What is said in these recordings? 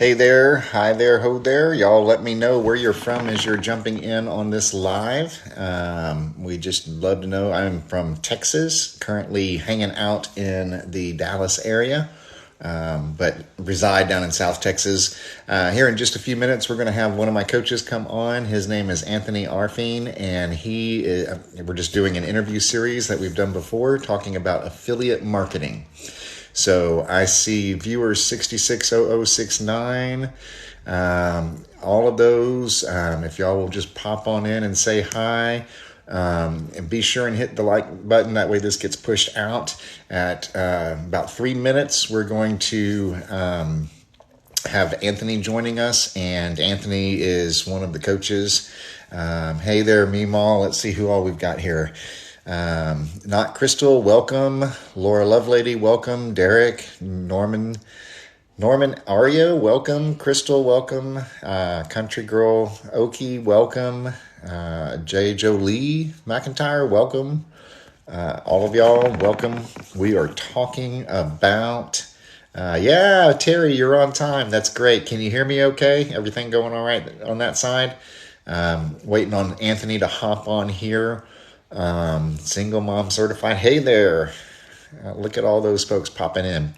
Hey there, hi there, ho there. Y'all let me know where you're from as you're jumping in on this live. We just love to know. I'm from Texas, currently hanging out in the Dallas area, but reside down in South Texas. Here in just a few minutes, we're going to have one of my coaches come on. His name is Anthony Arfine, and we're just doing an interview series that we've done before talking about affiliate marketing. So I see viewers 660069. All of those, if y'all will just pop on in and say hi. And be sure and hit the like button. That way this gets pushed out. At about 3 minutes, we're going to have Anthony joining us. And Anthony is one of the coaches. Hey there, Meemaw. Let's see who all we've got here. Not Crystal, welcome. Laura Lovelady, welcome. Derek, Norman Arya, welcome. Crystal, welcome. Country Girl Oki, welcome. J. Jolie McIntyre, welcome. All of y'all, welcome. We are talking about, yeah, Terry, you're on time. That's great. Can you hear me okay? Everything going all right on that side? Waiting on Anthony to hop on here. Single mom certified. Hey there. Look at all those folks popping in.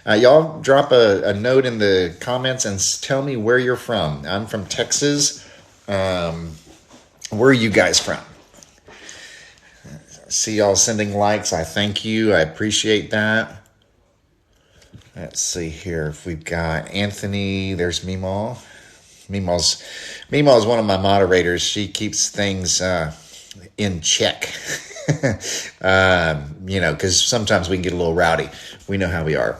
Y'all drop a note in the comments and tell me where you're from. I'm from Texas. Where are you guys from? See y'all sending likes. I thank you. I appreciate that. Let's see here if we've got Anthony. There's Meemaw. Meemaw's one of my moderators. She keeps things in check. Because sometimes we can get a little rowdy. We know how we are.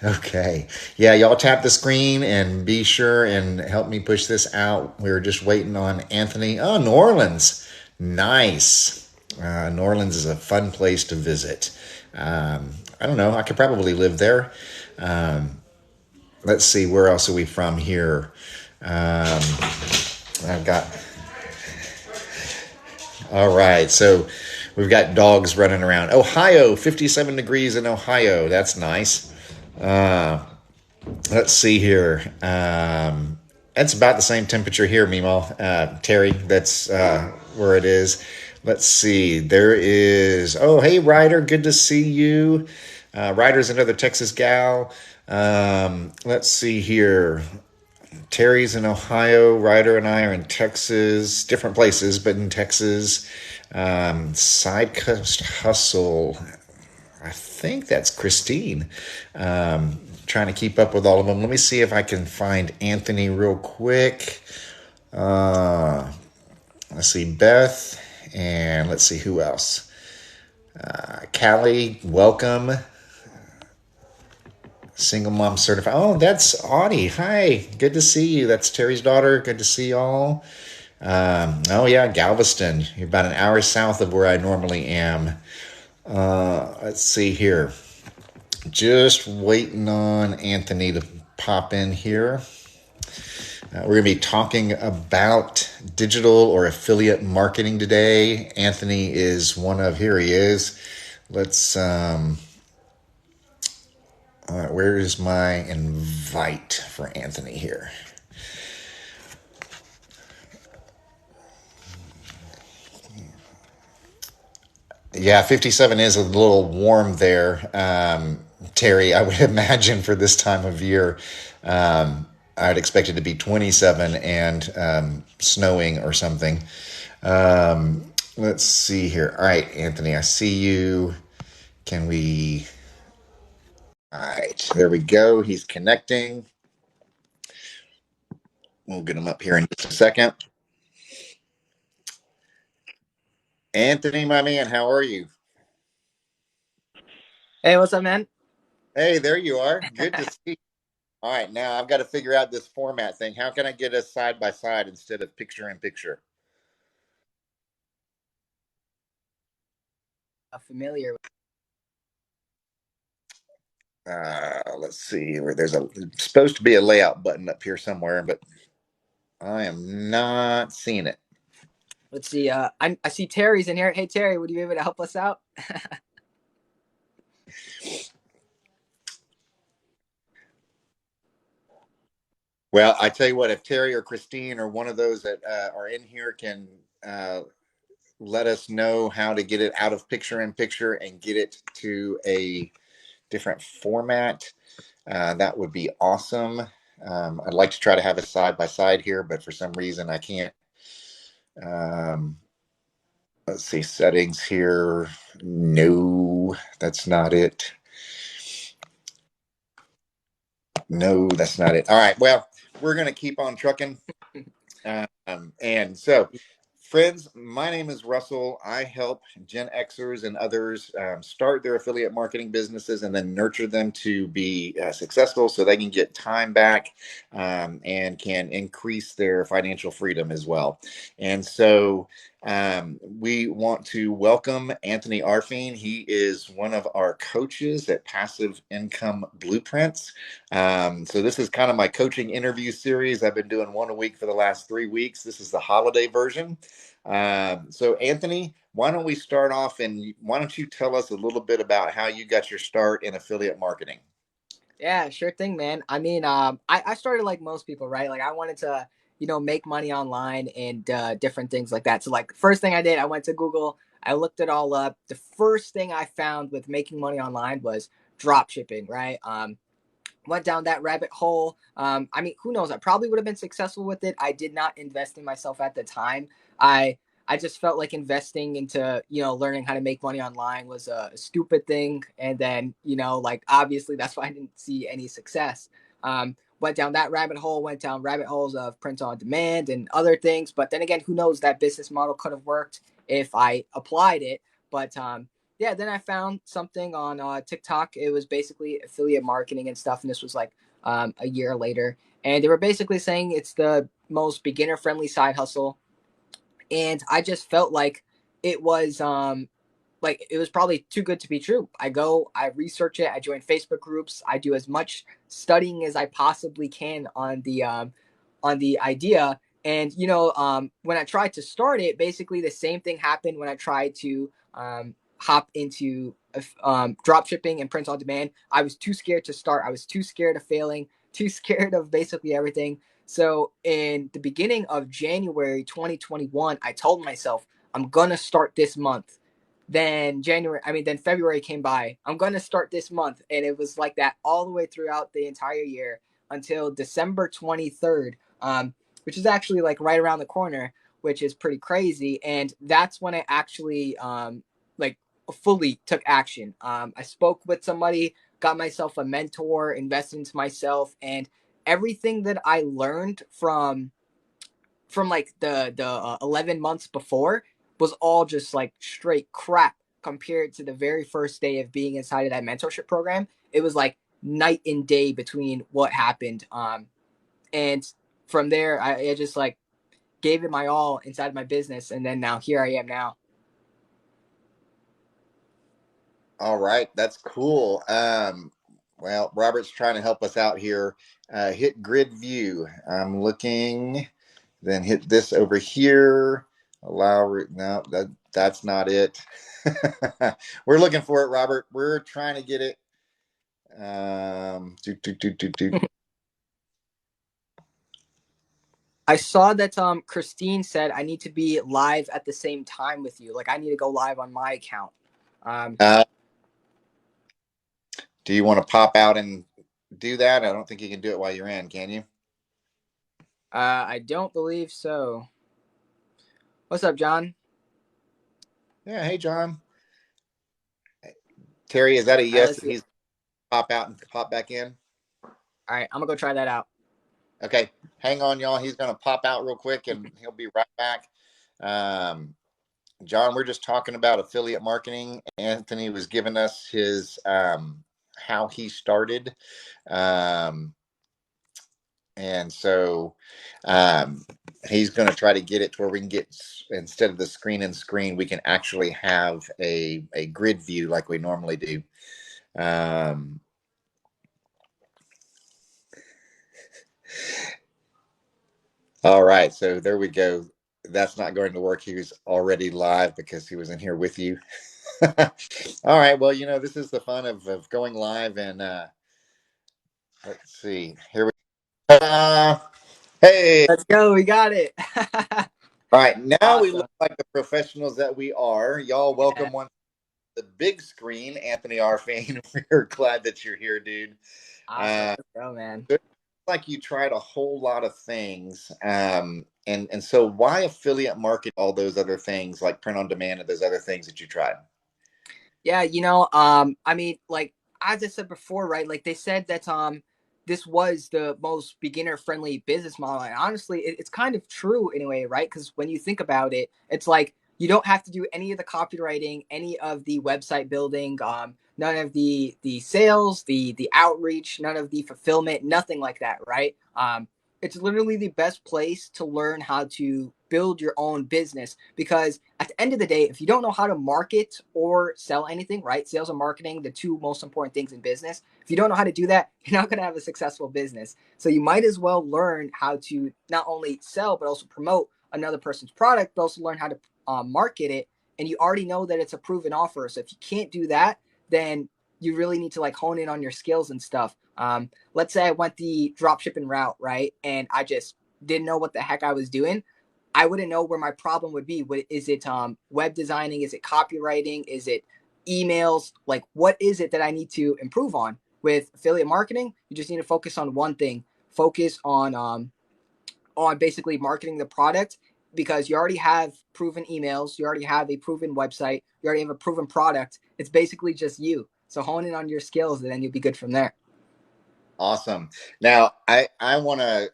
Okay. Yeah, y'all tap the screen and be sure and help me push this out. We were just waiting on Anthony. Oh, New Orleans. Nice. New Orleans is a fun place to visit. I don't know. I could probably live there. Let's see. Where else are we from here? I've got... All right, so we've got dogs running around. Ohio, 57 degrees in Ohio. That's nice. Let's see here. That's about the same temperature here, Meemaw. Terry, that's where it is. Let's see. There is... Oh, hey, Ryder. Good to see you. Ryder's another Texas gal. Let's see here. Terry's in Ohio. Ryder and I are in Texas, different places, but in Texas. Side Coast Hustle. I think that's Christine. Trying to keep up with all of them. Let me see if I can find Anthony real quick. Let's see, Beth, and let's see who else. Callie, welcome. Single mom certified. Oh, that's Audie. Hi, good to see you. That's Terry's daughter. Good to see y'all. Oh yeah, Galveston. You're about an hour south of where I normally am. Let's see here. Just waiting on Anthony to pop in here. We're going to be talking about digital or affiliate marketing today. Anthony is one of, here he is. Let's, all right, where is my invite for Anthony here? Yeah, 57 is a little warm there, Terry. I would imagine for this time of year. I'd expect it to be 27 and snowing or something. Let's see here. All right, Anthony, I see you. Can we... All right, there we go. He's connecting. We'll get him up here in just a second. Anthony, my man, how are you? Hey, what's up, man? Hey, there you are. Good to see you. All right, now I've got to figure out this format thing. How can I get us side by side instead of picture in picture? Familiar. Let's see. There's supposed to be a layout button up here somewhere, but I am not seeing it. Let's see. I see Terry's in here. Hey, Terry, would you be able to help us out? Well, I tell you what, if Terry or Christine or one of those that are in here can uh, let us know how to get it out of picture in picture and get it to a different format, that would be awesome. I'd like to try to have a side by side here, but for some reason I can't. Um, let's see, settings here. No, that's not it. No, that's not it. All right. Well, we're going to keep on trucking. And so, friends, my name is Russell. I help Gen Xers and others start their affiliate marketing businesses and then nurture them to be successful so they can get time back and can increase their financial freedom as well. And so, we want to welcome Anthony Arfine. He is one of our coaches at Passive Income Blueprints. So this is kind of my coaching interview series. I've been doing one a week for the last 3 weeks. This is the holiday version. So Anthony, why don't we start off and why don't you tell us a little bit about how you got your start in affiliate marketing? Yeah, sure thing, man. I mean, I started like most people, right? Like I wanted to, make money online and different things like that. So like first thing I did, I went to Google, I looked it all up. The first thing I found with making money online was drop shipping, right? Went down that rabbit hole. I mean, who knows? I probably would have been successful with it. I did not invest in myself at the time. I I just felt like investing into learning how to make money online was a stupid thing, and then like obviously that's why I didn't see any success. Went down that rabbit hole. Went down rabbit holes of print on demand and other things. But then again, who knows? That business model could have worked if I applied it. But yeah, then I found something on TikTok. It was basically affiliate marketing and stuff, and this was like a year later. And they were basically saying it's the most beginner friendly side hustle. And I just felt like it was probably too good to be true. I go, I research it, I join Facebook groups, I do as much studying as I possibly can on the idea. And when I tried to start it, basically the same thing happened when I tried to hop into drop shipping and print on demand. I was too scared to start. I was too scared of failing, too scared of basically everything. So in the beginning of January 2021, I told myself I'm gonna start this month. Then February came by. I'm going to start this month. And it was like that all the way throughout the entire year until December 23rd, which is actually like right around the corner, which is pretty crazy. And that's when I actually like fully took action. I spoke with somebody, got myself a mentor, invested into myself, and everything that I learned from like the 11 months before was all just like straight crap compared to the very first day of being inside of that mentorship program. It was like night and day between what happened. And from there, I just like gave it my all inside my business, and then now here I am now. All right, that's cool. Well, Robert's trying to help us out here. Hit grid view. I'm looking, then hit this over here. No, that's not it. We're looking for it, Robert. We're trying to get it. Do, do, do, do, do. I saw that Christine said I need to be live at the same time with you. Like I need to go live on my account. Um, Uh, do you want to pop out and do that? I don't think you can do it while you're in, can you? I don't believe so. What's up, John? Yeah. Hey, John. Terry, is that a All right, yes let's that see. he's pop out and pop back in? All right, I'm gonna go try that out. Okay, hang on, y'all. He's going to pop out real quick and he'll be right back. Um, John, we're just talking about affiliate marketing. Anthony was giving us his how he started. Um, and so um, he's going to try to get it to where we can get, instead of the screen and screen, we can actually have a grid view like we normally do. Um, all right, so there we go. That's not going to work. He was already live because he was in here with you. All right. Well, this is the fun of going live and let's see. Here we Uh, hey, Let's go. We got it. all right. Now we look Awesome. like the professionals that we are. Y'all, Yeah. welcome once to the big screen, Anthony Arfine. We're glad that you're here, dude. Awesome. Uh, Let's go, man. It's like you tried a whole lot of things. And so why affiliate market all those other things like print on demand and those other things that you tried? Yeah, I mean, like as I said before, right? Like they said that this was the most beginner friendly business model. And honestly, it's kind of true in a way, right? Because when you think about it, it's like you don't have to do any of the copywriting, any of the website building, none of the sales, the outreach, none of the fulfillment, nothing like that, right? It's literally the best place to learn how to build your own business because at the end of the day, if you don't know how to market or sell anything, right? Sales and marketing, the two most important things in business. If you don't know how to do that, you're not going to have a successful business. So you might as well learn how to not only sell, but also promote another person's product, but also learn how to market it. And you already know that it's a proven offer. So if you can't do that, then you really need to like hone in on your skills and stuff. Let's say I went the drop shipping route, right? And I just didn't know what the heck I was doing. I wouldn't know where my problem would be. Is it web designing? Is it copywriting? Is it emails? Like, what is it that I need to improve on? With affiliate marketing, you just need to focus on one thing. Focus on basically marketing the product because you already have proven emails, you already have a proven website, you already have a proven product. It's basically just you. So hone in on your skills, and then you'll be good from there. Awesome. Now, I want to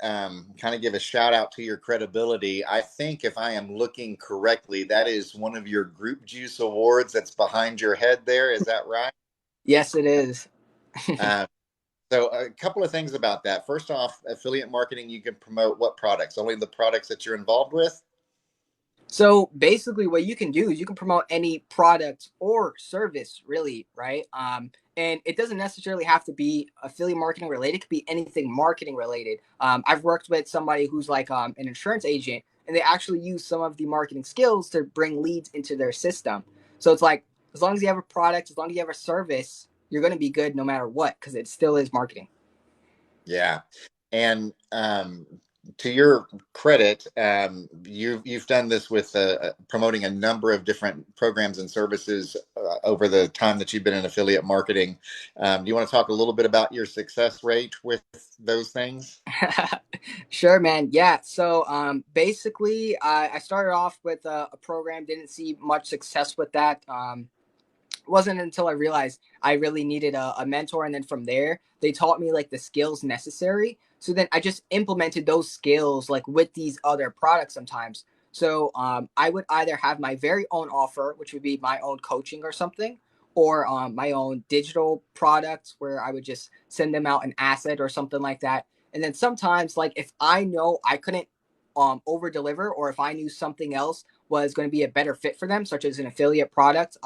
kind of give a shout out to your credibility. I think if I am looking correctly, that is one of your Group Juice awards that's behind your head there. Is that right? Yes, it is. Um, so, a couple of things about that. First off, affiliate marketing, you can promote what products? Only the products that you're involved with? So basically, what you can do is you can promote any product or service, really, right? And it doesn't necessarily have to be affiliate marketing related. It could be anything marketing related. I've worked with somebody who's like an insurance agent, and they actually use some of the marketing skills to bring leads into their system. So it's like as long as you have a product, as long as you have a service, you're going to be good no matter what because it still is marketing. Yeah. And to your credit, you've done this with promoting a number of different programs and services over the time that you've been in affiliate marketing. Do you want to talk a little bit about your success rate with those things? Sure, man. Yeah. So basically, I started off with a program, didn't see much success with that. It wasn't until I realized I really needed a mentor. And then from there, they taught me like the skills necessary. So then I just implemented those skills like with these other products sometimes. So I would either have my very own offer, which would be my own coaching or something, or my own digital product where I would just send them out an asset or something like that. And then sometimes, like if I know I couldn't over deliver, or if I knew something else was going to be a better fit for them, such as an affiliate product,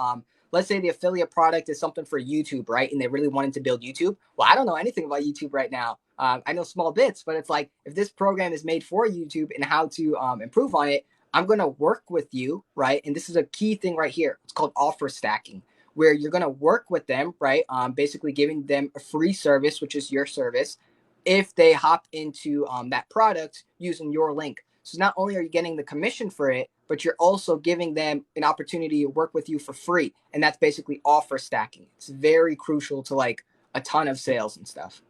let's say the affiliate product is something for YouTube, right? And they really wanted to build YouTube. Well, I don't know anything about YouTube right now. I know small bits, but it's like if this program is made for YouTube and how to improve on it, I'm going to work with you, right? And this is a key thing right here. It's called offer stacking, where you're going to work with them, right? Basically giving them a free service, which is your service, if they hop into that product using your link. So not only are you getting the commission for it, but you're also giving them an opportunity to work with you for free. And that's basically offer stacking. It's very crucial to like a ton of sales and stuff.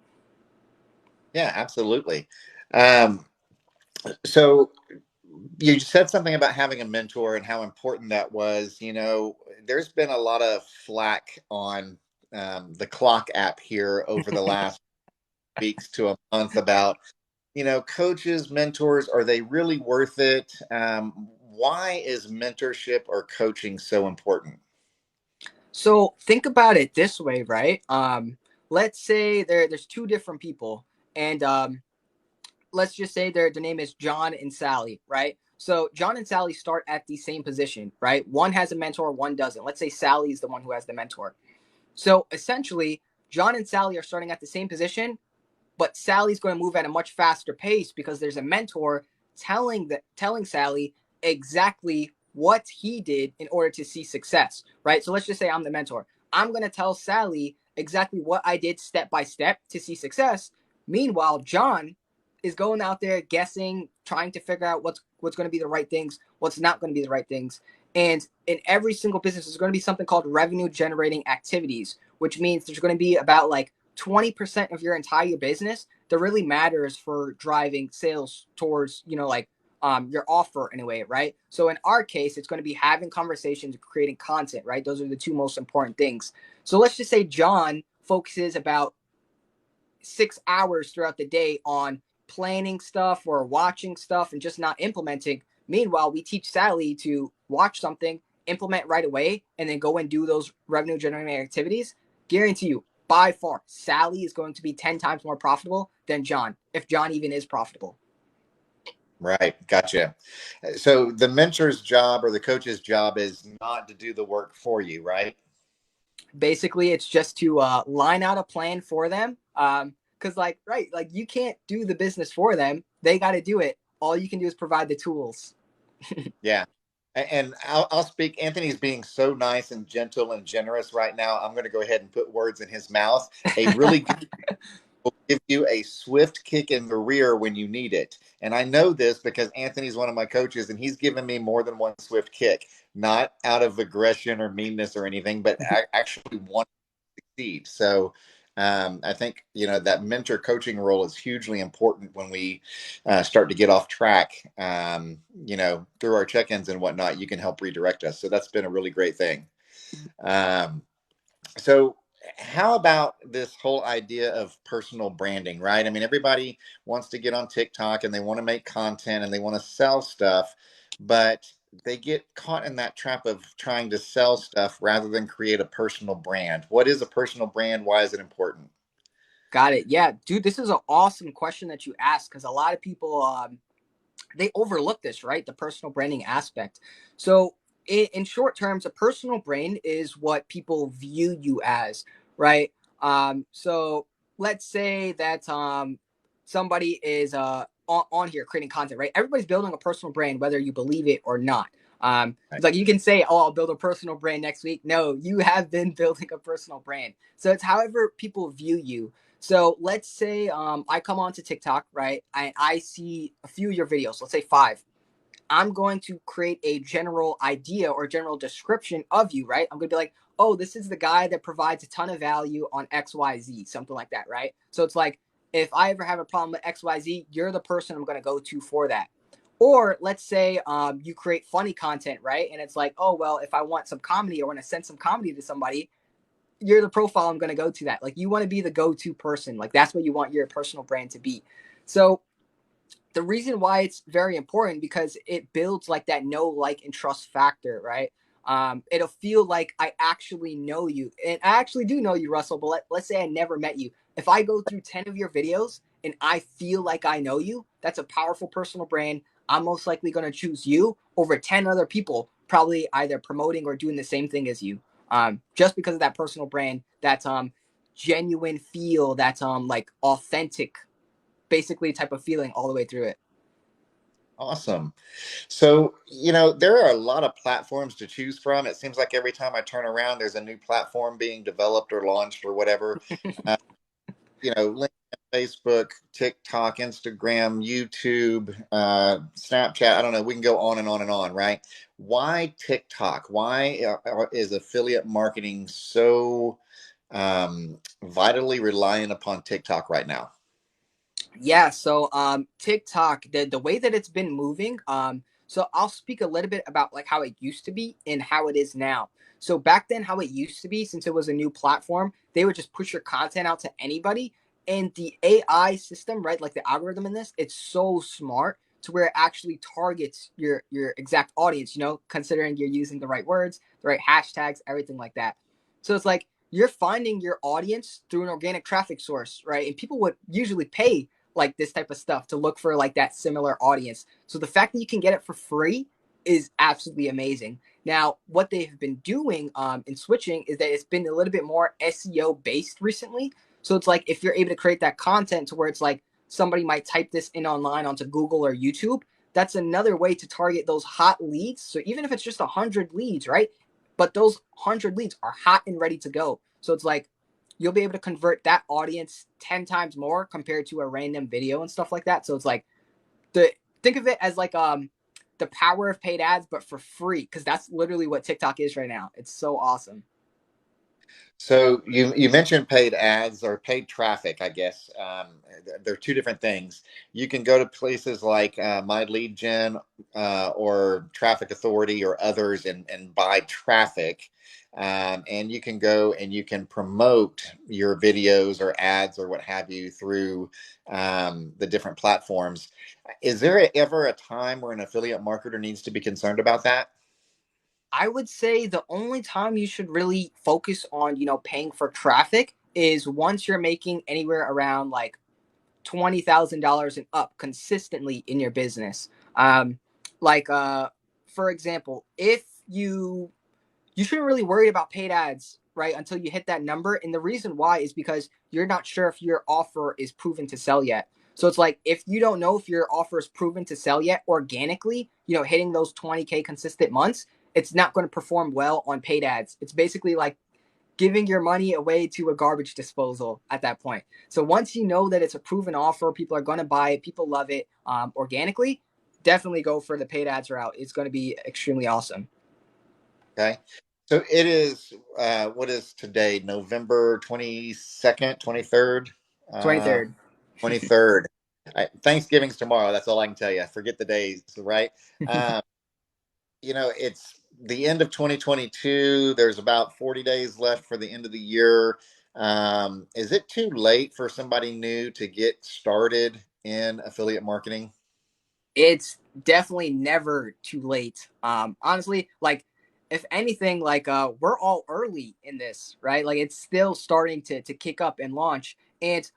Yeah, absolutely. Um, so you said something about having a mentor and how important that was. There's been a lot of flack on the clock app here over the last weeks to a month about, coaches, mentors, are they really worth it? Why is mentorship or coaching so important? So think about it this way, right? Let's say there's two different people, and let's just say their name is John and Sally, right? So John and Sally start at the same position, right? One has a mentor, one doesn't. Let's say Sally is the one who has the mentor. So essentially, John and Sally are starting at the same position, but Sally's going to move at a much faster pace because there's a mentor telling Sally exactly what he did in order to see success, right? So let's just say I'm the mentor. I'm going to tell Sally exactly what I did step by step to see success. Meanwhile, John is going out there guessing, trying to figure out what's going to be the right things, what's not going to be the right things. And in every single business, there's going to be something called revenue generating activities, which means there's going to be about like 20% of your entire business that really matters for driving sales towards, like your offer in a way, right? So in our case, it's going to be having conversations, creating content, right? Those are the two most important things. So let's just say John focuses about 6 hours throughout the day on planning stuff or watching stuff and just not implementing. Meanwhile, we teach Sally to watch something, implement right away, and then go and do those revenue generating activities. Guarantee you, by far, Sally is going to be 10 times more profitable than John, if John even is profitable. Right. Gotcha. So the mentor's job or the coach's job is not to do the work for you, right? Basically, it's just to line out a plan for them. Because like you can't do the business for them. They got to do it. All you can do is provide the tools. Yeah. And I'll speak. Anthony's being so nice and gentle and generous right now. I'm going to go ahead and put words in his mouth. A really good will give you a swift kick in the rear when you need it. And I know this because Anthony's one of my coaches and he's given me more than one swift kick, not out of aggression or meanness or anything, but actually want to succeed. So I think, that mentor coaching role is hugely important when we start to get off track, through our check-ins and whatnot. You can help redirect us. So that's been a really great thing. Um, so how about this whole idea of personal branding, right? I mean, everybody wants to get on TikTok and they want to make content and they want to sell stuff, but they get caught in that trap of trying to sell stuff rather than create a personal brand. What is a personal brand? Why is it important? Got it. Yeah, dude, this is an awesome question that you asked because a lot of people they overlook this, right? The personal branding aspect. So, in short terms, a personal brand is what people view you as, right? So let's say that somebody is on here creating content, right? Everybody's building a personal brand, whether you believe it or not. Right. It's like you can say, "Oh, I'll build a personal brand next week." No, you have been building a personal brand. So it's however people view you. So let's say I come onto TikTok, right? I see a few of your videos, let's say 5. I'm going to create a general idea or general description of you, right? I'm going to be like, oh, this is the guy that provides a ton of value on XYZ, something like that, right? So it's like, if I ever have a problem with XYZ, you're the person I'm going to go to for that. Or let's say you create funny content, right? And it's like, oh, well, if I want some comedy or want to send some comedy to somebody, you're the profile I'm going to go to that. Like you want to be the go-to person. Like that's what you want your personal brand to be. So the reason why it's very important because it builds like that know, like, and trust factor, right? It'll feel like I actually know you. And I actually do know you, Russell, but let's say I never met you. If I go through 10 of your videos and I feel like I know you, that's a powerful personal brand. I'm most likely going to choose you over 10 other people, probably either promoting or doing the same thing as you. Just because of that personal brand, that genuine feel, that like authentic, basically type of feeling all the way through it. Awesome. So, there are a lot of platforms to choose from. It seems like every time I turn around, there's a new platform being developed or launched or whatever. Uh, LinkedIn, Facebook, TikTok, Instagram, YouTube, Snapchat. I don't know. We can go on and on and on, right? Why TikTok? Why is affiliate marketing so vitally reliant upon TikTok right now? Yeah, so TikTok, the way that it's been moving, so I'll speak a little bit about like how it used to be and how it is now. So back then how it used to be, since it was a new platform, they would just push your content out to anybody. And the AI system, right, like the algorithm in this, it's so smart to where it actually targets your exact audience, considering you're using the right words, the right hashtags, everything like that. So it's like you're finding your audience through an organic traffic source, right? And people would usually pay like this type of stuff to look for like that similar audience. So the fact that you can get it for free is absolutely amazing. Now, what they've been doing in switching is that it's been a little bit more SEO based recently. So it's like if you're able to create that content to where it's like somebody might type this in online onto Google or YouTube, that's another way to target those hot leads. So even if it's just 100 leads, right? But those 100 leads are hot and ready to go. So it's like you'll be able to convert that audience 10 times more compared to a random video and stuff like that. So it's like the think of it as like the power of paid ads, but for free, because that's literally what TikTok is right now. It's so awesome. So you mentioned paid ads or paid traffic, I guess. They're two different things. You can go to places like My Lead Gen or Traffic Authority or others and buy traffic. And you can go and you can promote your videos or ads or what have you through the different platforms. Is there ever a time where an affiliate marketer needs to be concerned about that? I would say the only time you should really focus on, paying for traffic is once you're making anywhere around like $20,000 and up consistently in your business. Like, for example, if you shouldn't really worry about paid ads, right, until you hit that number. And the reason why is because you're not sure if your offer is proven to sell yet. So it's like if you don't know if your offer is proven to sell yet organically, hitting those 20K consistent months, it's not going to perform well on paid ads. It's basically like giving your money away to a garbage disposal at that point. So once you know that it's a proven offer, people are going to buy it, people love it organically, definitely go for the paid ads route. It's going to be extremely awesome. Okay. So it is, what is today, November 22nd, 23rd? Uh, 23rd. 23rd. Thanksgiving's tomorrow. That's all I can tell you. I forget the days, right? Um, it's the end of 2022. There's about 40 days left for the end of the year. Is it too late for somebody new to get started in affiliate marketing? It's definitely never too late. Honestly, like if anything, like we're all early in this, right? Like it's still starting to kick up and launch. And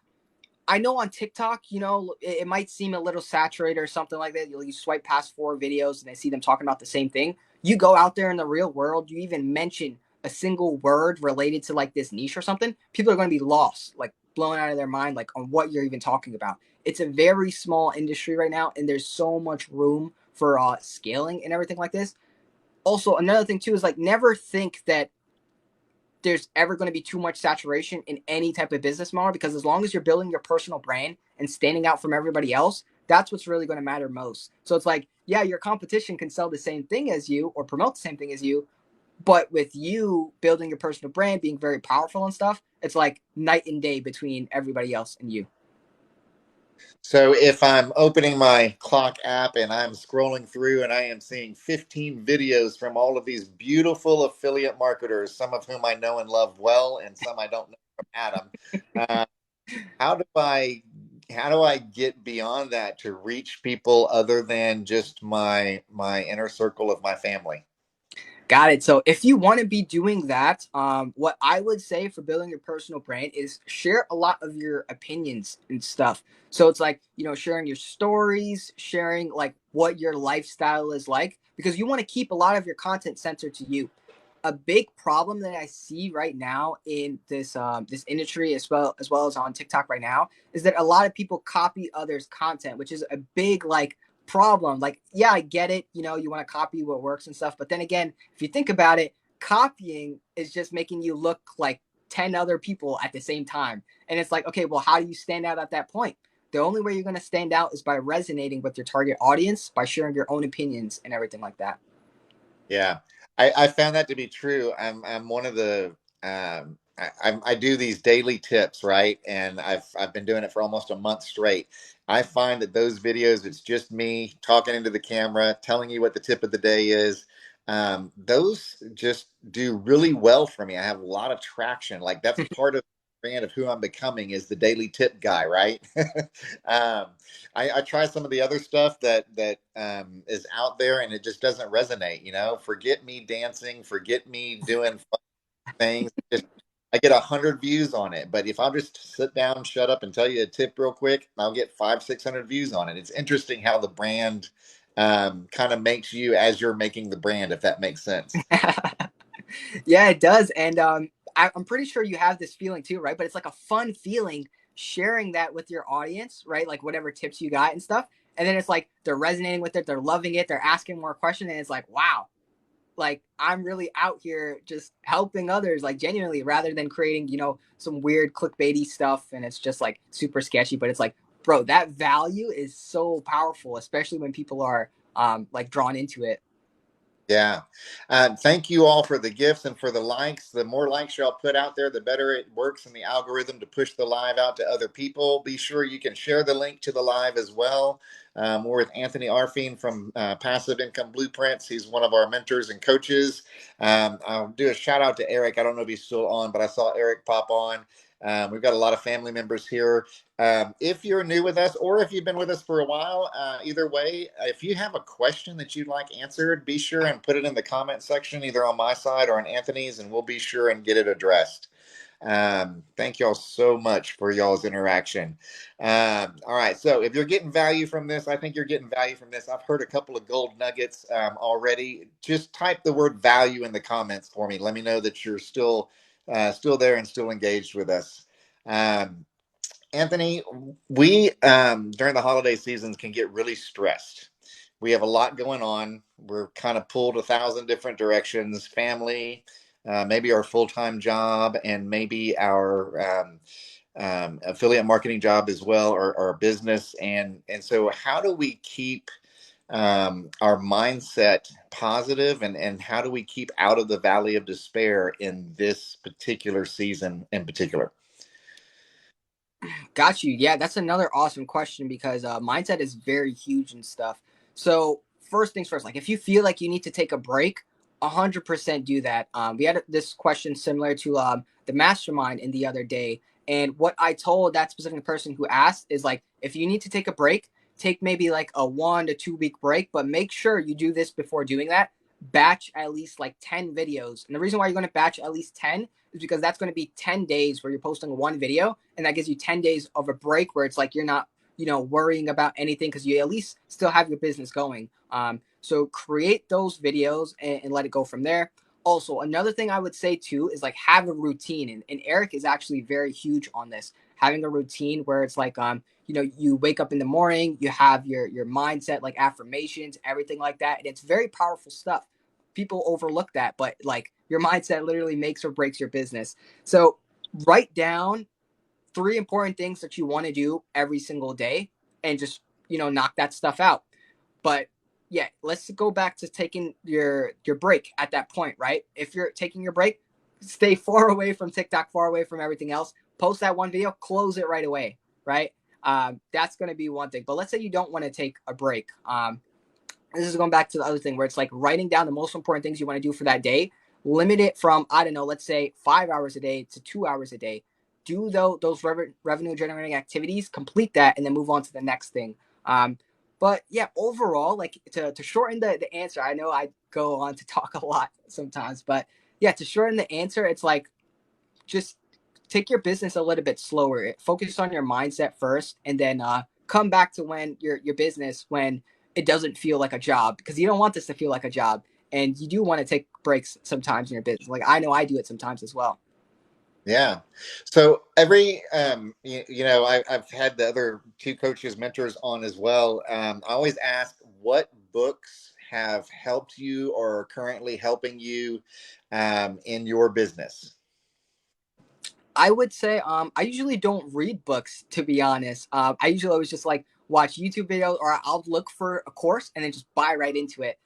I know on TikTok, it might seem a little saturated or something like that. You swipe past 4 videos and I see them talking about the same thing. You go out there in the real world, you even mention a single word related to like this niche or something, people are going to be lost, like blown out of their mind, like on what you're even talking about. It's a very small industry right now, and there's so much room for scaling and everything like this. Also, another thing too is like never think that there's ever going to be too much saturation in any type of business model, because as long as you're building your personal brand and standing out from everybody else, that's what's really going to matter most. So it's like, yeah, your competition can sell the same thing as you or promote the same thing as you, but with you building your personal brand, being very powerful and stuff, it's like night and day between everybody else and you. So if I'm opening my clock app and I'm scrolling through and I am seeing 15 videos from all of these beautiful affiliate marketers, some of whom I know and love well, and some I don't know from Adam, uh, how do I get beyond that to reach people other than just my inner circle of my family? Got it. So if you want to be doing that, what I would say for building your personal brand is share a lot of your opinions and stuff. So it's like, sharing your stories, sharing like what your lifestyle is like, because you want to keep a lot of your content centered to you. A big problem that I see right now in this industry, as well as on TikTok right now, is that a lot of people copy others' content, which is a big like problem. Like, yeah, I get it. You want to copy what works and stuff, but then again, if you think about it, copying is just making you look like 10 other people at the same time, and it's like, okay, well, how do you stand out at that point? The only way you're going to stand out is by resonating with your target audience, by sharing your own opinions and everything like that. Yeah, I found that to be true. I'm one of the I do these daily tips, right? And I've been doing it for almost a month straight. I find that those videos, it's just me talking into the camera, telling you what the tip of the day is. Those just do really well for me. I have a lot of traction. Like that's part of the brand of who I'm becoming is the daily tip guy, right? um, I try some of the other stuff that is out there, and it just doesn't resonate. Forget me dancing, forget me doing fun things. Just I get 100 views on it, but if I'll just sit down, shut up, and tell you a tip real quick, I'll get 500-600 views on it. It's interesting how the brand kind of makes you as you're making the brand, if that makes sense. Yeah, it does. And I'm pretty sure you have this feeling too, right? But it's like a fun feeling sharing that with your audience, right? Like whatever tips you got and stuff. And then it's like they're resonating with it, they're loving it, they're asking more questions, and it's like, wow, like I'm really out here just helping others, like genuinely, rather than creating, some weird clickbaity stuff and it's just like super sketchy. But it's like, bro, that value is so powerful, especially when people are like drawn into it. Yeah. Thank you all for the gifts and for the likes. The more likes y'all put out there, the better it works in the algorithm to push the live out to other people. Be sure you can share the link to the live as well. We're with Anthony Arfine from Passive Income Blueprints. He's one of our mentors and coaches. I'll do a shout out to Eric. I don't know if he's still on, but I saw Eric pop on. We've got a lot of family members here. If you're new with us or if you've been with us for a while, either way, if you have a question that you'd like answered, be sure and put it in the comment section, either on my side or on Anthony's, and we'll be sure and get it addressed. Thank y'all so much for y'all's interaction. All right, so if you're getting value from this, I think you're getting value from this. I've heard a couple of gold nuggets already. Just type the word value in the comments for me. Let me know that you're still there and still engaged with us. Anthony, we during the holiday seasons can get really stressed. We have a lot going on. We're kind of pulled 1,000 different directions, family, maybe our full-time job, and maybe our affiliate marketing job as well, or our business. And so how do we keep our mindset positive, and how do we keep out of the valley of despair in this particular season in particular? Got you. Yeah, that's another awesome question because mindset is very huge and stuff. So first things first, like if you feel like you need to take a break, 100% do that. We had this question similar to the mastermind in the other day, and what I told that specific person who asked is like, if you need to take a break, take maybe like a 1 to 2 week break, but make sure you do this before doing that. Batch at least like 10 videos, and the reason why you're going to batch at least 10 is because that's going to be 10 days where you're posting one video, and that gives you 10 days of a break where it's like you're not, worrying about anything because you at least still have your business going. So create those videos and let it go from there. Also, another thing I would say too is like have a routine, and Eric is actually very huge on this. Having a routine where it's like you wake up in the morning, you have your mindset, like affirmations, everything like that, and it's very powerful stuff. People overlook that, but like your mindset literally makes or breaks your business. So write down 3 important things that you want to do every single day and just, knock that stuff out. But yeah, let's go back to taking your break at that point, right? If you're taking your break, stay far away from TikTok, far away from everything else. Post that one video, close it right away, right? That's going to be one thing. But let's say you don't want to take a break. This is going back to the other thing where it's like writing down the most important things you want to do for that day. Limit it from, I don't know, let's say 5 hours a day to 2 hours a day. Do those revenue generating activities, complete that, and then move on to the next thing. But yeah, overall, like to shorten the answer, I know I go on to talk a lot sometimes, but yeah, to shorten the answer, it's like just take your business a little bit slower. Focus on your mindset first, and then come back to when your business when it doesn't feel like a job, because you don't want this to feel like a job, and you do want to take breaks sometimes in your business. Like I know I do it sometimes as well. Yeah. So every, I've had the other two coaches, mentors on as well. I always ask what books have helped you or are currently helping you in your business. I would say I usually don't read books, to be honest. I usually always just like watch YouTube videos, or I'll look for a course and then just buy right into it.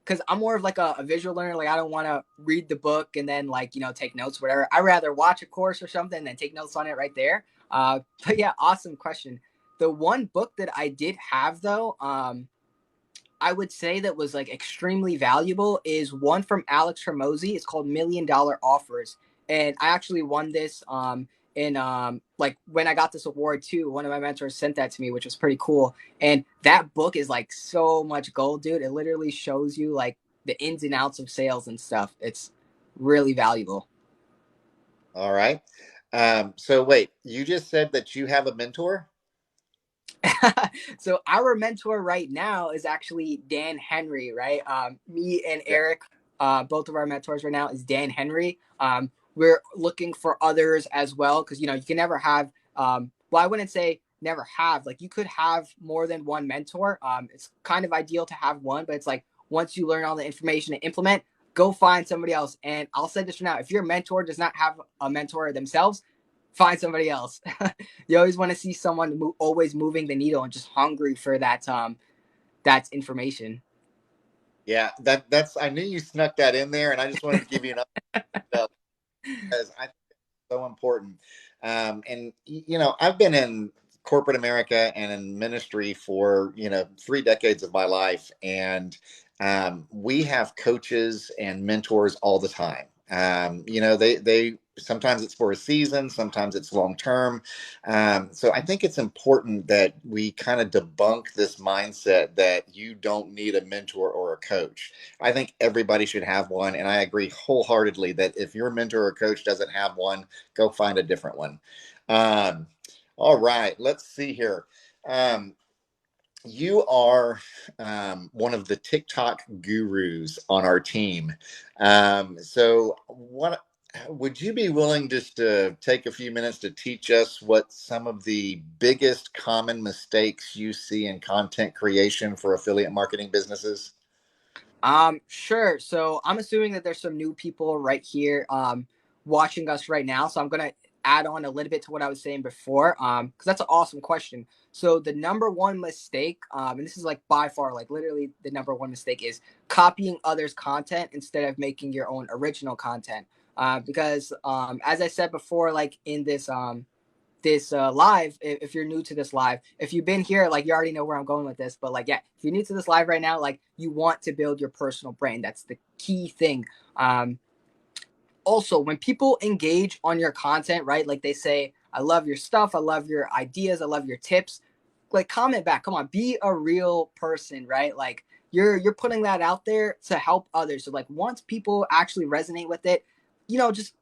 Because I'm more of like a visual learner. Like I don't want to read the book and then like take notes, whatever. I rather watch a course or something and then take notes on it right there. But yeah, awesome question. The one book that I did have though, I would say that was like extremely valuable is one from Alex Hermosi. It's called $1 Million Offers, and I actually won this in like when I got this award too. One of my mentors sent that to me, which was pretty cool. And that book is like so much gold, dude. It literally shows you like the ins and outs of sales and stuff. It's really valuable. All right. So wait, you just said that you have a mentor? So our mentor right now is actually Dan Henry, right? Me and Eric, both of our mentors right now is Dan Henry. We're looking for others as well because you can never have. Well, I wouldn't say never have. Like you could have more than one mentor. It's kind of ideal to have one, but it's like once you learn all the information to implement, go find somebody else. And I'll say this for now: if your mentor does not have a mentor themselves, find somebody else. You always want to see someone always moving the needle and just hungry for that information. Yeah, that's I knew you snuck that in there, and I just wanted to give you an update because I think it's so important. And I've been in corporate America and in ministry for 3 decades of my life, and we have coaches and mentors all the time. They sometimes it's for a season, sometimes it's long term. So I think it's important that we kind of debunk this mindset that you don't need a mentor or a coach. I think everybody should have one, and I agree wholeheartedly that if your mentor or coach doesn't have one, go find a different one. Um, all right, let's see here. Um, you are one of the TikTok gurus on our team. So, what would you be willing just to take a few minutes to teach us what some of the biggest common mistakes you see in content creation for affiliate marketing businesses? Sure. So I'm assuming that there's some new people right here watching us right now. So I'm gonna add on a little bit to what I was saying before. Because that's an awesome question. So the number one mistake, and this is like by far, like literally the number one mistake is copying others' content instead of making your own original content. Because as I said before, like in this live, if you're new to this live, if you've been here, like you already know where I'm going with this, but like yeah, if you're new to this live right now, like you want to build your personal brand. That's the key thing. Also, when people engage on your content, right, like they say, I love your stuff, I love your ideas, I love your tips, like comment back. Come on, be a real person, right? Like you're putting that out there to help others. So like once people actually resonate with it, just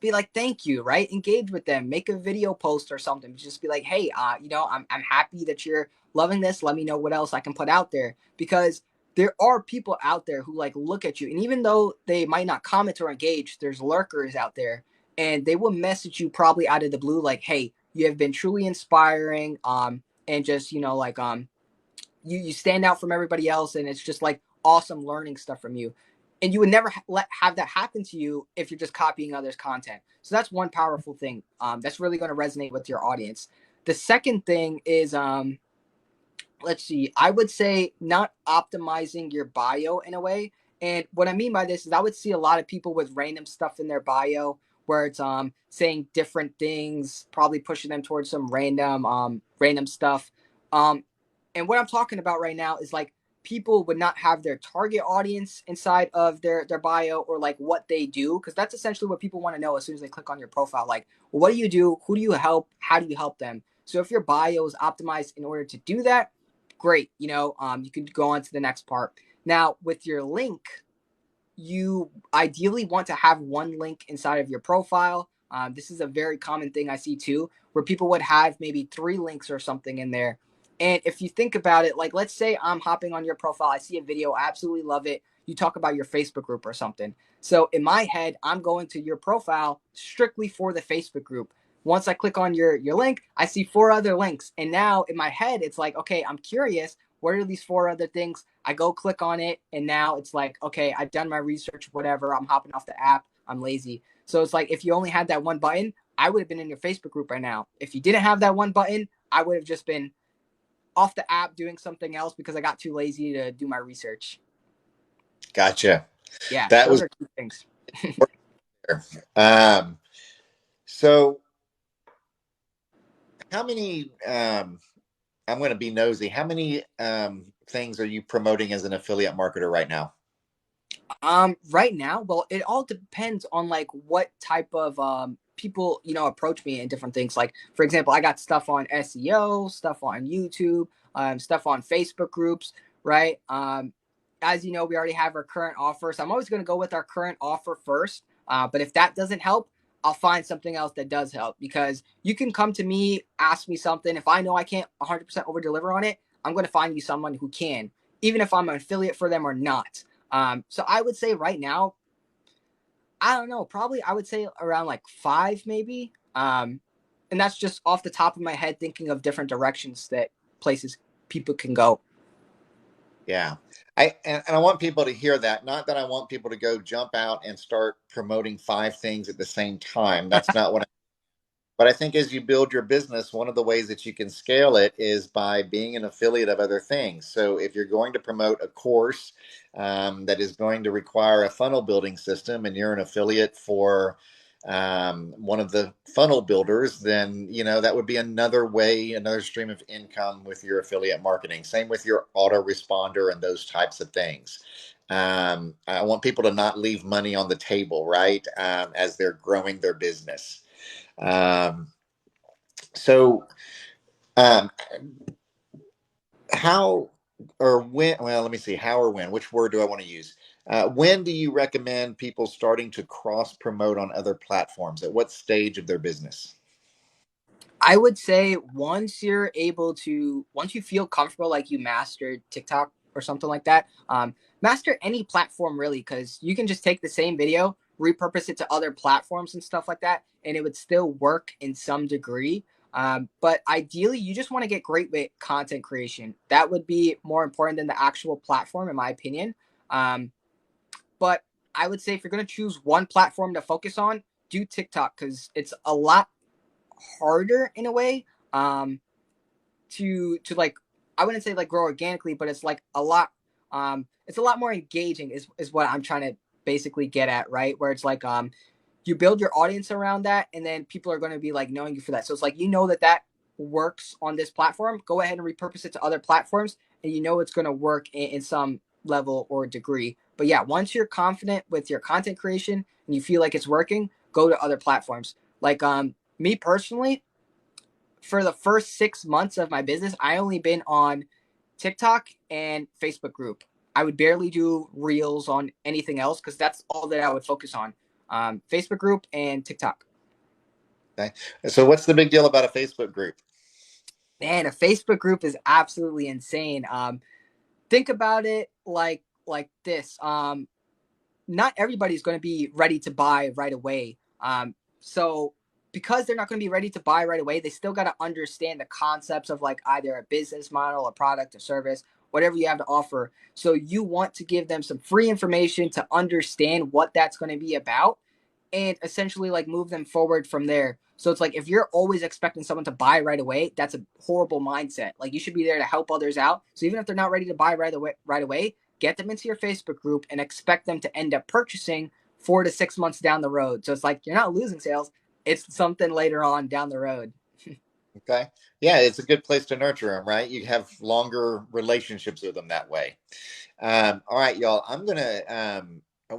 be like thank you, right? Engage with them, make a video post or something. Just be like, hey, I'm happy that you're loving this. Let me know what else I can put out there, because there are people out there who like look at you, and even though they might not comment or engage, there's lurkers out there, and they will message you probably out of the blue like, hey, you have been truly inspiring, and just you stand out from everybody else, and it's just like awesome learning stuff from you, and you would never have that happen to you if you're just copying others content. So that's one powerful thing that's really going to resonate with your audience. The second thing is let's see, I would say not optimizing your bio in a way. And what I mean by this is I would see a lot of people with random stuff in their bio where it's saying different things, probably pushing them towards some random stuff. Um and what I'm talking about right now is like people would not have their target audience inside of their bio, or like what they do, because that's essentially what people want to know as soon as they click on your profile. Like, well, what do you do? Who do you help? How do you help them? So if your bio is optimized in order to do that, great. You can go on to the next part. Now, with your link, you ideally want to have one link inside of your profile. This is a very common thing I see too, where people would have maybe 3 links or something in there. And if you think about it, like let's say I'm hopping on your profile, I see a video, I absolutely love it. You talk about your Facebook group or something. So in my head, I'm going to your profile strictly for the Facebook group. Once I click on your link, I see 4 other links. And now in my head, it's like, okay, I'm curious. What are these 4 other things? I go click on it, and now it's like, okay, I've done my research, whatever. I'm hopping off the app. I'm lazy. So it's like if you only had that one button, I would have been in your Facebook group right now. If you didn't have that one button, I would have just been off the app doing something else because I got too lazy to do my research. Gotcha. Yeah, That those was are 2 things. um, so. How many? I'm going to be nosy. How many things are you promoting as an affiliate marketer right now? Right now, well, it all depends on like what type of people approach me and different things. Like for example, I got stuff on SEO, stuff on YouTube, stuff on Facebook groups, right? As you know, we already have our current offer, so I'm always going to go with our current offer first. But if that doesn't help, I'll find something else that does help, because you can come to me, ask me something. If I know I can't 100% over deliver on it, I'm going to find you someone who can, even if I'm an affiliate for them or not. So I would say right now, I don't know, probably I would say around like 5 maybe. And that's just off the top of my head, thinking of different directions that places people can go. Yeah. And I want people to hear that. Not that I want people to go jump out and start promoting five things at the same time. That's not what. But I think as you build your business, one of the ways that you can scale it is by being an affiliate of other things. So if you're going to promote a course that is going to require a funnel building system, and you're an affiliate for one of the funnel builders, then that would be another way, another stream of income with your affiliate marketing. Same with your autoresponder and those types of things. I want people to not leave money on the table, right? As they're growing their business. Um, so, um, how or when? Well, let me see. How or when? Which word do I want to use? When do you recommend people starting to cross promote on other platforms? At what stage of their business? I would say once you feel comfortable, like you mastered TikTok or something like that, master any platform really, because you can just take the same video, repurpose it to other platforms and stuff like that, and it would still work in some degree. But ideally, you just want to get great with content creation. That would be more important than the actual platform, in my opinion. Um, but I would say if you're going to choose one platform to focus on, do TikTok because it's a lot harder in a way to like, I wouldn't say like grow organically, but it's like a lot it's a lot more engaging is what I'm trying to basically get at, right? Where it's like you build your audience around that, and then people are going to be like knowing you for that. So it's like, that works on this platform, go ahead and repurpose it to other platforms, and it's going to work in some level or degree. But yeah, once you're confident with your content creation and you feel like it's working, go to other platforms. Like me personally, for the first 6 months of my business, I only been on TikTok and Facebook group. I would barely do reels on anything else because that's all that I would focus on. Facebook group and TikTok. Okay. So, what's the big deal about a Facebook group? Man, a Facebook group is absolutely insane. Think about it like this. Not everybody's going to be ready to buy right away. So because they're not going to be ready to buy right away, they still got to understand the concepts of like either a business model, a product, a service, whatever you have to offer. So you want to give them some free information to understand what that's going to be about, and essentially like move them forward from there. So it's like if you're always expecting someone to buy right away, that's a horrible mindset. Like you should be there to help others out. So even if they're not ready to buy right away, get them into your Facebook group and expect them to end up purchasing 4 to 6 months down the road. So it's like you're not losing sales. It's something later on down the road. Okay. Yeah, it's a good place to nurture them, right? You have longer relationships with them that way. All right, y'all.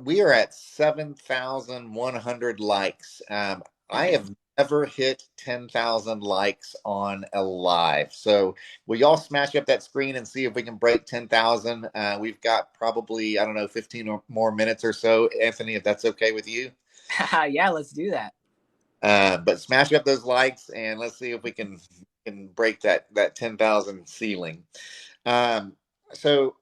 We are at 7,100 likes. I have never hit 10,000 likes on a live. So, will y'all smash up that screen and see if we can break 10,000? We've got probably, I don't know, 15 or more minutes or so. Anthony, if that's okay with you. Yeah, let's do that. But smash up those likes and let's see if we can break that 10,000 ceiling. Um, so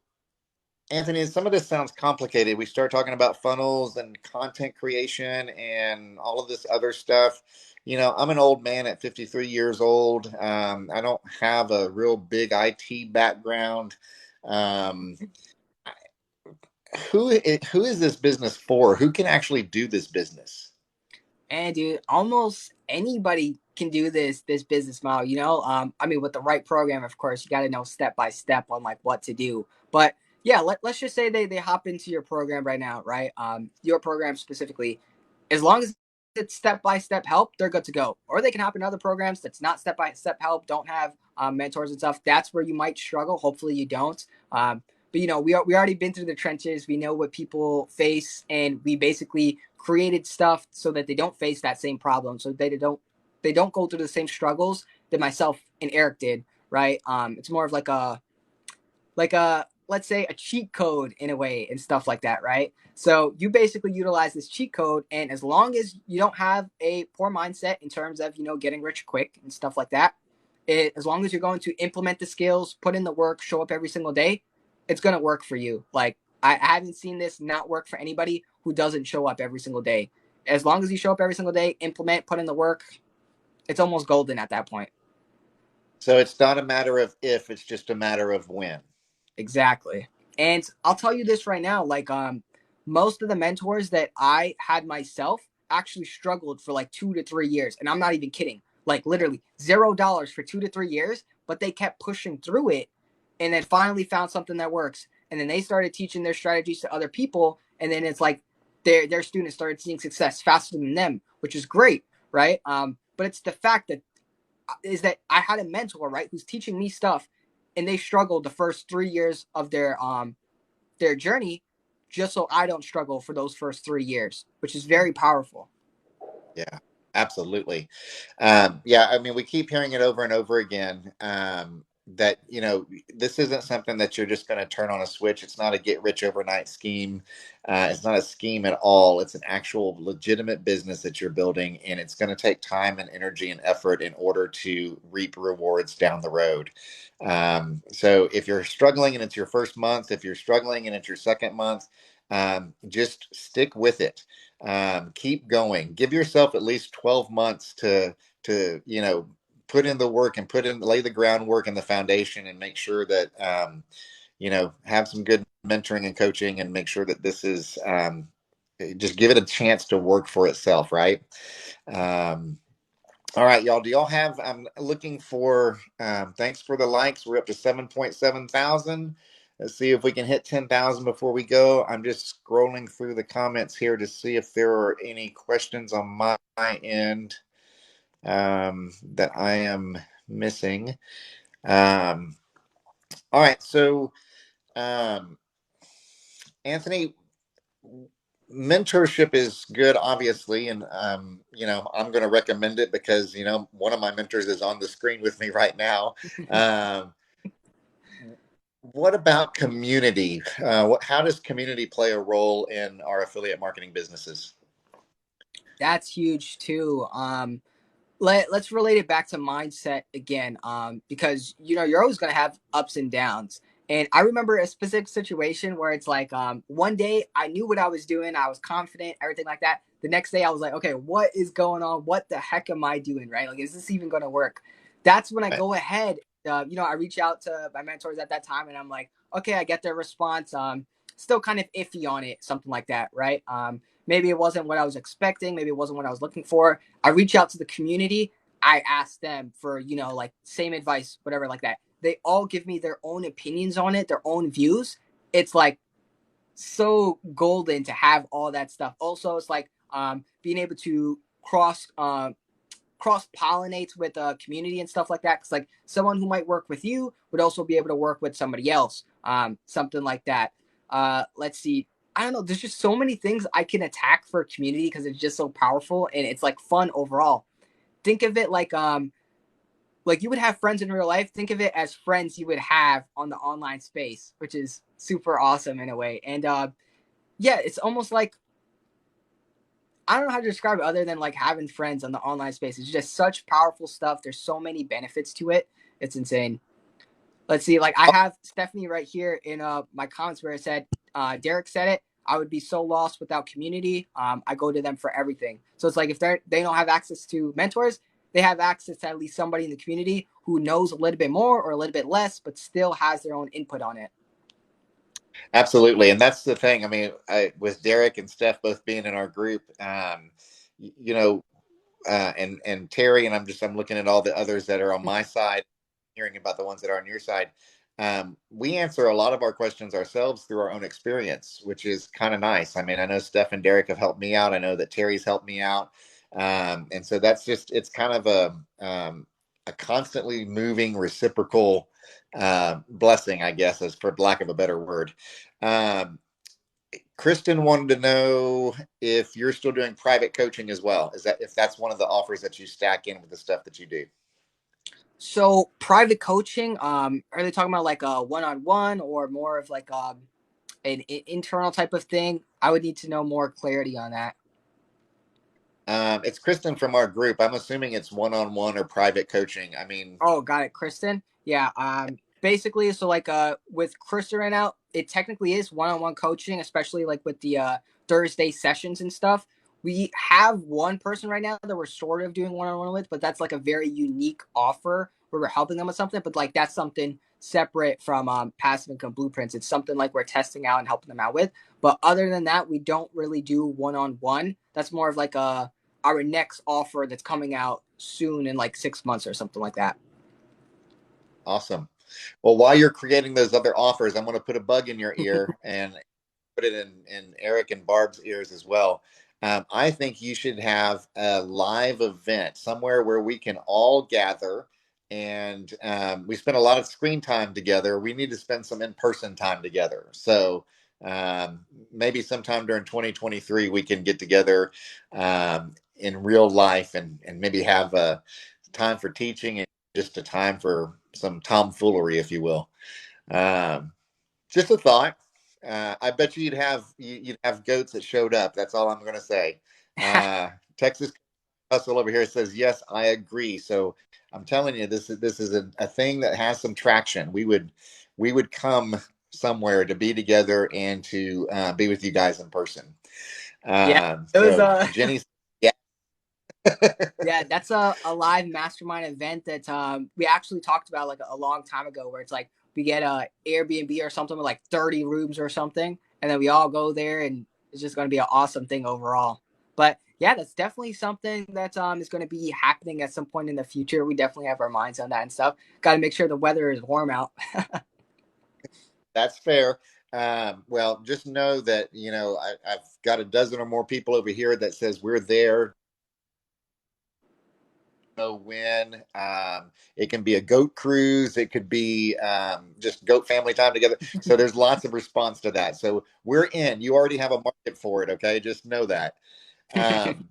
Anthony, some of this sounds complicated. We start talking about funnels and content creation and all of this other stuff. I'm an old man at 53 years old. I don't have a real big IT background. Um, who is this business for? Who can actually do this business? And dude, almost anybody can do this business model. I mean, with the right program, of course, you got to know step by step on like what to do. But yeah, let's just say they hop into your program right now, right? Your program specifically, as long as it's step by step help, they're good to go. Or they can hop in other programs that's not step by step help, don't have mentors and stuff. That's where you might struggle. Hopefully, you don't. But we already been through the trenches. We know what people face, and we basically created stuff so that they don't face that same problem, so they don't go through the same struggles that myself and Eric did. Right? It's more of like a let's say a cheat code in a way and stuff like that, right? So you basically utilize this cheat code, and as long as you don't have a poor mindset in terms of getting rich quick and stuff like that, as long as you're going to implement the skills, put in the work, show up every single day, it's going to work for you. Like I haven't seen this not work for anybody who doesn't show up every single day. As long as you show up every single day, implement, put in the work, it's almost golden at that point. So it's not a matter of if, it's just a matter of when. Exactly. And I'll tell you this right now, most of the mentors that I had myself actually struggled for like 2 to 3 years. And I'm not even kidding. Like literally $0 for 2 to 3 years, but they kept pushing through it and then finally found something that works. And then they started teaching their strategies to other people. And then it's like their students started seeing success faster than them, which is great, right? But it's the fact that I had a mentor, right, who's teaching me stuff, and they struggled the first 3 years of their journey, just so I don't struggle for those first 3 years, which is very powerful. Yeah, absolutely. Yeah, I mean, we keep hearing it over and over again, that, this isn't something that you're just going to turn on a switch. It's not a get rich overnight scheme. It's not a scheme at all. It's an actual legitimate business that you're building, and it's going to take time and energy and effort in order to reap rewards down the road. So if you're struggling and it's your first month, if you're struggling and it's your second month, just stick with it. Keep going. Give yourself at least 12 months to put in the work and lay the groundwork and the foundation, and make sure that have some good mentoring and coaching, and make sure that this is, just give it a chance to work for itself, right? um, all right, y'all. Do y'all have? I'm looking for. Thanks for the likes. We're up to 7.7 thousand. Let's see if we can hit 10,000 before we go. I'm just scrolling through the comments here to see if there are any questions on my end, that I am missing. Um, all right, so, um, Anthony, mentorship is good, obviously, and I'm going to recommend it because one of my mentors is on the screen with me right now. Um, what about community? How does community play a role in our affiliate marketing businesses? That's huge too. Let's relate it back to mindset again, because you're always going to have ups and downs. And I remember a specific situation where it's like, one day I knew what I was doing, I was confident, everything like that. The next day I was like, okay, what is going on? What the heck am I doing, right? Like, is this even going to work? That's when I Right. go ahead, I reach out to my mentors at that time, and I'm like, okay, I get their response, still kind of iffy on it, something like that, right? Maybe it wasn't what I was expecting, maybe it wasn't what I was looking for. I reach out to the community. I ask them for, like same advice, whatever, like that. They all give me their own opinions on it, their own views. It's like so golden to have all that stuff. Also, it's like, being able to cross pollinate with a community and stuff like that. Because like someone who might work with you would also be able to work with somebody else, something like that. Let's see. I don't know. There's just so many things I can attack for a community because it's just so powerful and it's like fun overall. Think of it like you would have friends in real life. Think of it as friends you would have on the online space, which is super awesome in a way. And yeah, it's almost like, I don't know how to describe it other than like having friends on the online space. It's just such powerful stuff. There's so many benefits to it. It's insane. Let's see. Like I have Stephanie right here in my comments where it said, Derek said it. I would be so lost without community. I go to them for everything. So it's like if they don't have access to mentors, they have access to at least somebody in the community who knows a little bit more or a little bit less, but still has their own input on it. Absolutely, and that's the thing. I mean, with Derek and Steph both being in our group, y- you know, and Terry, and I'm looking at all the others that are on my side, hearing about the ones that are on your side. We answer a lot of our questions ourselves through our own experience, which is kind of nice. I mean, I know Steph and Derek have helped me out. I know that Terry's helped me out, and so that's just it's kind of a constantly moving reciprocal blessing, I guess, as for lack of a better word. Um, Kristen wanted to know if you're still doing private coaching as well. Is that if that's one of the offers that you stack in with the stuff that you do? So private coaching, are they talking about like a one-on-one or more of like an internal type of thing? I would need to know more clarity on that. It's Kristen from our group. I'm assuming it's one-on-one or private coaching. I mean, Oh, got it, Kristen. Yeah. Basically, so like with Kristen right now, it technically is one-on-one coaching, especially like with the Thursday sessions and stuff. We have one person right now that we're sort of doing one-on-one with, but that's like a very unique offer where we're helping them with something. But like that's something separate from passive income blueprints. It's something like we're testing out and helping them out with. But other than that, we don't really do one-on-one. That's more of like our next offer that's coming out soon in like 6 months or something like that. Awesome. Well, while you're creating those other offers, I'm going to put a bug in your ear and put it in Eric and Barb's ears as well. I think you should have a live event somewhere where we can all gather. And we spend a lot of screen time together. We need to spend some in-person time together. So maybe sometime during 2023, we can get together in real life and maybe have a time for teaching and just a time for some tomfoolery, if you will. Um, just a thought. I bet you you'd have goats that showed up. That's all I'm going to say. Texas Hustle over here says yes, I agree. So I'm telling you, this is a thing that has some traction. We would come somewhere to be together and to be with you guys in person. Yeah, it was So Jenny's yeah. yeah, that's a live mastermind event that we actually talked about like a long time ago, where it's like we get a Airbnb or something with like 30 rooms or something, and then we all go there, and it's just going to be an awesome thing overall. But yeah, that's definitely something that is going to be happening at some point in the future. We definitely have our minds on that and stuff. Got to make sure the weather is warm out. That's fair. Well, just know that I've got a dozen or more people over here that says we're there. Know when. It can be a goat cruise. It could be just goat family time together. So there's lots of response to that. So we're in. You already have a market for it. Okay, just know that. Um,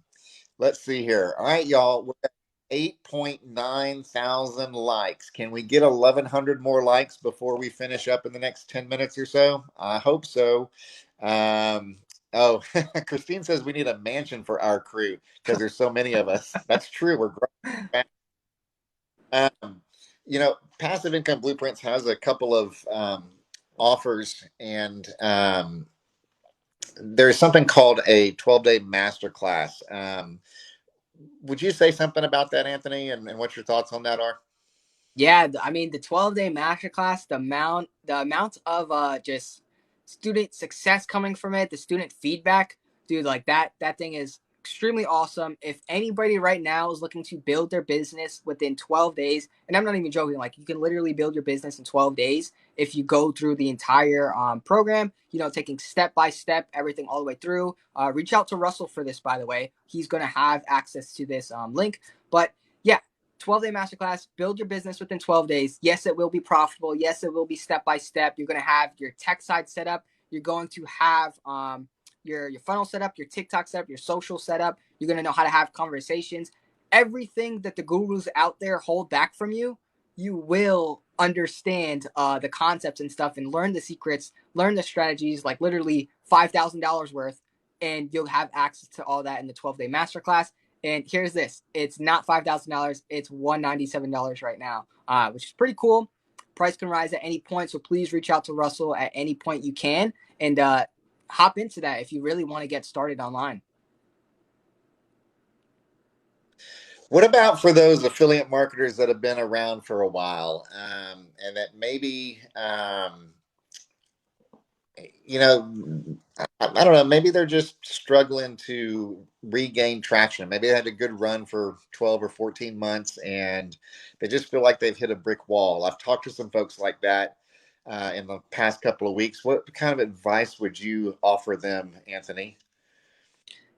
let's see here. All right, y'all. We're at 8.9 thousand likes. Can we get 1,100 more likes before we finish up in the next 10 minutes or so? I hope so. Um, oh, Christine says we need a mansion for our crew because there's so many of us. That's true. We're growing. Um, Passive Income Blueprints has a couple of offers, and there's something called a 12-day masterclass. Would you say something about that, Anthony, and what your thoughts on that are? Yeah, I mean the 12-day masterclass, the amount of just student success coming from it, the student feedback, dude, like that thing is extremely awesome. If anybody right now is looking to build their business within 12 days, and I'm not even joking, like you can literally build your business in 12 days if you go through the entire program, taking step by step everything all the way through. Reach out to Russell for this, by the way. He's going to have access to this link. But yeah, 12-day masterclass, build your business within 12 days. Yes, it will be profitable. Yes, it will be step by step. You're going to have your tech side set up. You're going to have your funnel set up, your TikTok set up, your social set up. You're going to know how to have conversations. Everything that the gurus out there hold back from you, you will understand the concepts and stuff and learn the secrets, learn the strategies, like literally $5,000 worth, and you'll have access to all that in the 12-day masterclass. And here's this: it's not $5,000; it's $197 right now, which is pretty cool. Price can rise at any point, so please reach out to Russell at any point you can, and hop into that if you really want to get started online. What about for those affiliate marketers that have been around for a while, and that maybe you know, I don't know, maybe they're just struggling to regain traction. Maybe they had a good run for 12 or 14 months and they just feel like they've hit a brick wall. I've talked to some folks like that in the past couple of weeks. What kind of advice would you offer them, Anthony?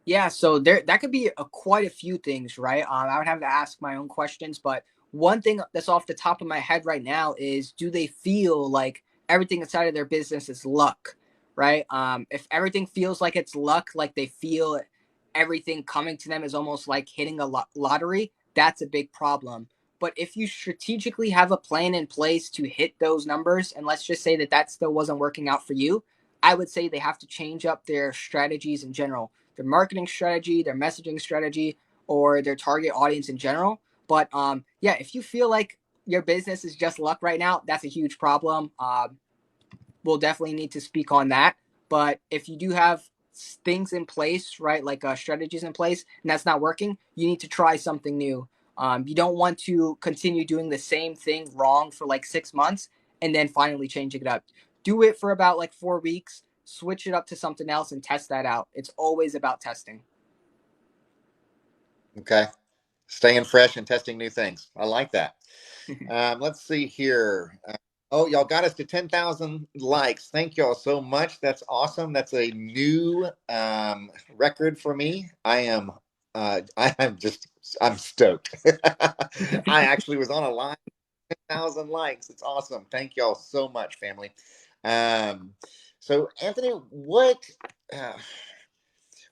Yeah, so there that could be quite a few things, right? I would have to ask my own questions, but one thing that's off the top of my head right now is, do they feel like everything inside of their business is luck, right? If everything feels like it's luck, like they feel everything coming to them is almost like hitting a lottery, that's a big problem. But if you strategically have a plan in place to hit those numbers, and let's just say that that still wasn't working out for you, I would say they have to change up their strategies in general, their marketing strategy, their messaging strategy, or their target audience in general. But yeah, if you feel like your business is just luck right now, that's a huge problem. We'll definitely need to speak on that. But if you do have things in place, right, like strategies in place, and that's not working, you need to try something new. You don't want to continue doing the same thing wrong for like 6 months and then finally changing it up. Do it for about like 4 weeks, switch it up to something else, and test that out. It's always about testing. Okay. Staying fresh and testing new things. I like that. Let's see here. Oh, y'all got us to 10,000 likes. Thank y'all so much. That's awesome. That's a new record for me. I'm stoked. I actually was on a line, 10,000 likes. It's awesome. Thank y'all so much, family. Um, so Anthony, uh,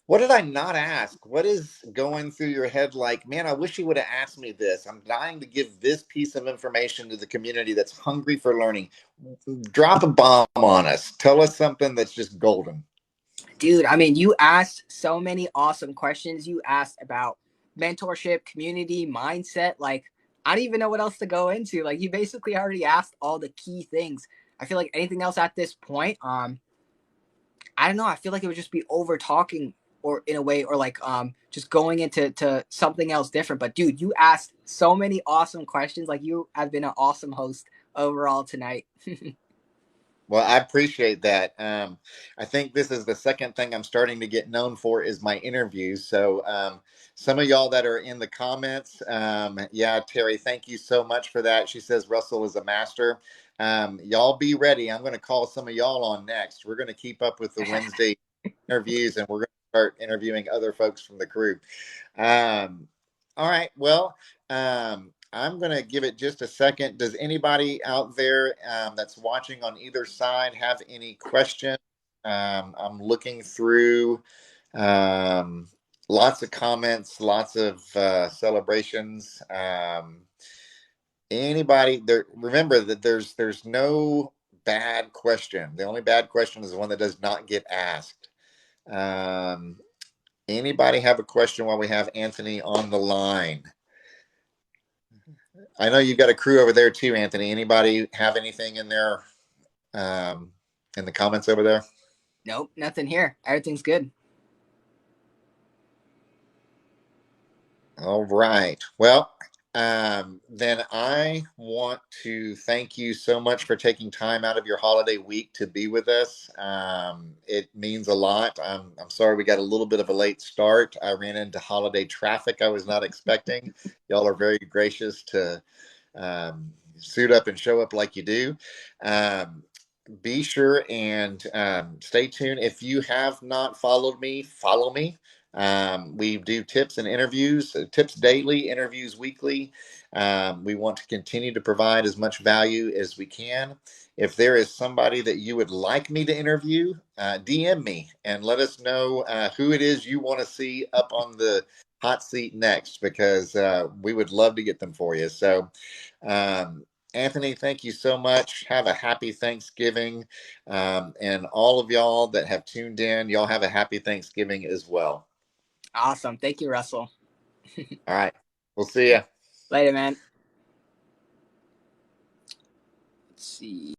what did I not ask? What is going through your head like, man, I wish you would have asked me this. I'm dying to give this piece of information to the community that's hungry for learning. Drop a bomb on us. Tell us something that's just golden. Dude, I mean, you asked so many awesome questions. You asked about mentorship, community, mindset. Like, I don't even know what else to go into. Like, you basically already asked all the key things. I feel like anything else at this point, I don't know. I feel like it would just be over talking or in a way, or like just going into something else different. But dude, you asked so many awesome questions. Like, you have been an awesome host overall tonight. Well, I appreciate that. I think this is the second thing I'm starting to get known for is my interviews. So, some of y'all that are in the comments, yeah, Terry, thank you so much for that. She says Russell is a master. Y'all be ready. I'm going to call some of y'all on next. We're going to keep up with the Wednesday interviews, and we're going to start interviewing other folks from the crew. Um, all right. Well, I'm going to give it just a second. Does anybody out there that's watching on either side have any questions? I'm looking through um, lots of comments, lots of celebrations. Anybody there? Remember that there's no bad question. The only bad question is the one that does not get asked. Um, Anybody have a question while we have Anthony on the line? I know you've got a crew over there too, Anthony. Anybody have anything in there um, in the comments over there? Nope, nothing here. Everything's good. All right. Well, then I want to thank you so much for taking time out of your holiday week to be with us. It means a lot. I'm sorry we got a little bit of a late start. I ran into holiday traffic I was not expecting. Y'all are very gracious to suit up and show up like you do. Um, be sure and stay tuned. If you have not followed me, follow me. We do tips and interviews, tips daily, interviews weekly. We want to continue to provide as much value as we can. If there is somebody that you would like me to interview, DM me and let us know who it is you want to see up on the hot seat next, because we would love to get them for you. So, um, Anthony, thank you so much. Have a happy Thanksgiving. And all of y'all that have tuned in, y'all have a happy Thanksgiving as well. Awesome. Thank you, Russell. All right. We'll see you. Later, man. Let's see.